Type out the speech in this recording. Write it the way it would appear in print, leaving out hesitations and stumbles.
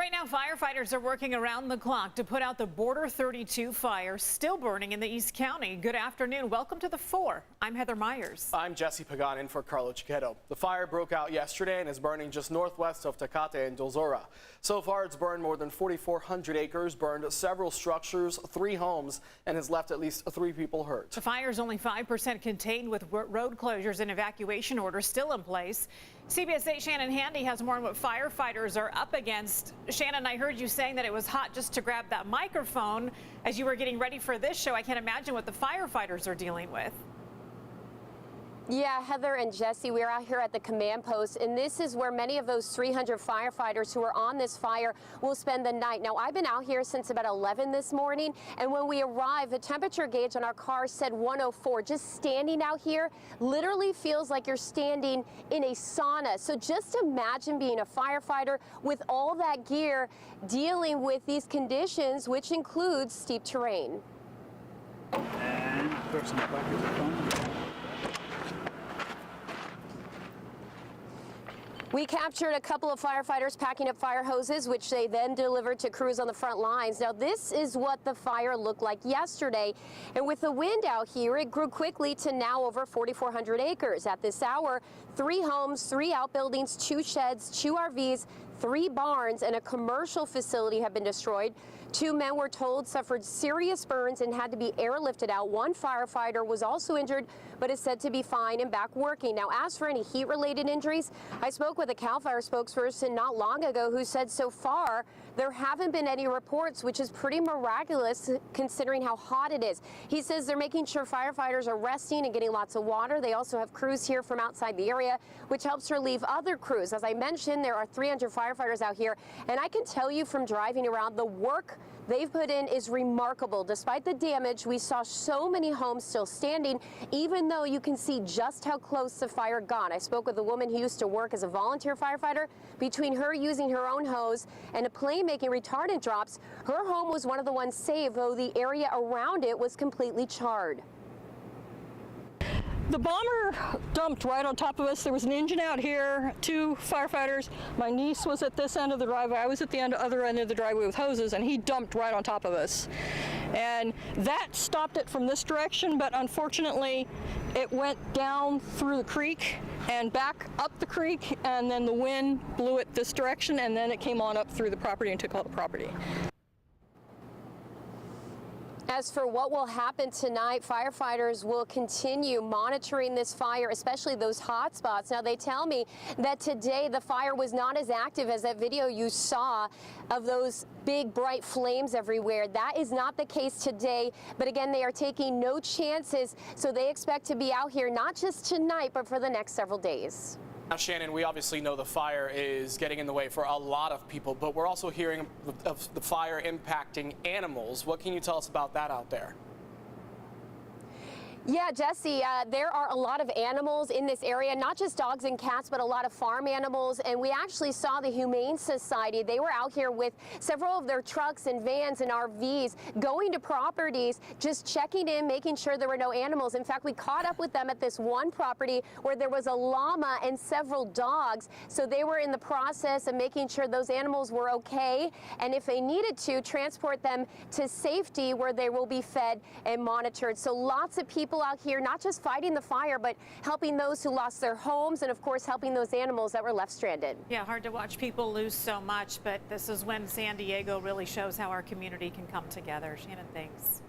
Right now, firefighters are working around the clock to put out the Border 32 fire still burning in the East County. Good afternoon. Welcome to the 4. I'm Heather Myers. I'm Jesse Pagan in for Carlo Chiquetto. The fire broke out yesterday and is burning just northwest of Tecate and Dulzura. So far, it's burned more than 4,400 acres, burned several structures, 3 homes, and has left at least 3 people hurt. The fire is only 5% contained, with road closures and evacuation orders still in place. CBS 8 Shannon Handy has more on what firefighters are up against. Shannon, I heard you saying that it was hot just to grab that microphone as you were getting ready for this show. I can't imagine what the firefighters are dealing with. Yeah, Heather and Jesse, we are out here at the command post, and this is where many of those 300 firefighters who are on this fire will spend the night. Now, I've been out here since about 11 this morning, and when we arrived, the temperature gauge on our car said 104. Just standing out here literally feels like you're standing in a sauna. So just imagine being a firefighter with all that gear, dealing with these conditions, which includes steep terrain. And put some buckets of foam. We captured a couple of firefighters packing up fire hoses, which they then delivered to crews on the front lines. Now, this is what the fire looked like yesterday. And with the wind out here, it grew quickly to now over 4,400 acres. At this hour, 3 homes, 3 outbuildings, 2 sheds, 2 RVs, 3 barns, and a commercial facility have been destroyed. 2 men were told suffered serious burns and had to be airlifted out. 1 firefighter was also injured, but is said to be fine and back working. Now, as for any heat-related injuries, I spoke with a CAL FIRE spokesperson not long ago who said so far there haven't been any reports, which is pretty miraculous considering how hot it is. He says they're making sure firefighters are resting and getting lots of water. They also have crews here from outside the area, which helps relieve other crews. As I mentioned, there are 300 firefighters out here, and I can tell you from driving around, the work they've put in is remarkable. Despite the damage, we saw so many homes still standing, even though you can see just how close the fire got. I spoke with a woman who used to work as a volunteer firefighter. Between her using her own hose and a plane making retardant drops, her home was one of the ones saved, though the area around it was completely charred. The bomber dumped right on top of us. There was an engine out here, 2 firefighters. My niece was at this end of the driveway. I was at the other end of the driveway with hoses, and he dumped right on top of us. And that stopped it from this direction, but unfortunately, it went down through the creek and back up the creek, and then the wind blew it this direction, and then it came on up through the property and took all the property. As for what will happen tonight, firefighters will continue monitoring this fire, especially those hot spots. Now, they tell me that today the fire was not as active as that video you saw of those big bright flames everywhere. That is not the case today, but again, they are taking no chances, so they expect to be out here not just tonight, but for the next several days. Now, Shannon, we obviously know the fire is getting in the way for a lot of people, but we're also hearing of the fire impacting animals. What can you tell us about that out there? Yeah, Jesse, there are a lot of animals in this area, not just dogs and cats, but a lot of farm animals. And we actually saw the Humane Society. They were out here with several of their trucks and vans and RVs going to properties, just checking in, making sure there were no animals. In fact, we caught up with them at this one property where there was a llama and several dogs. So they were in the process of making sure those animals were okay, and if they needed to, transport them to safety where they will be fed and monitored. So lots of people out here, not just fighting the fire, but helping those who lost their homes, and of course helping those animals that were left stranded. Yeah, hard to watch people lose so much, but this is when San Diego really shows how our community can come together. Shannon, thanks.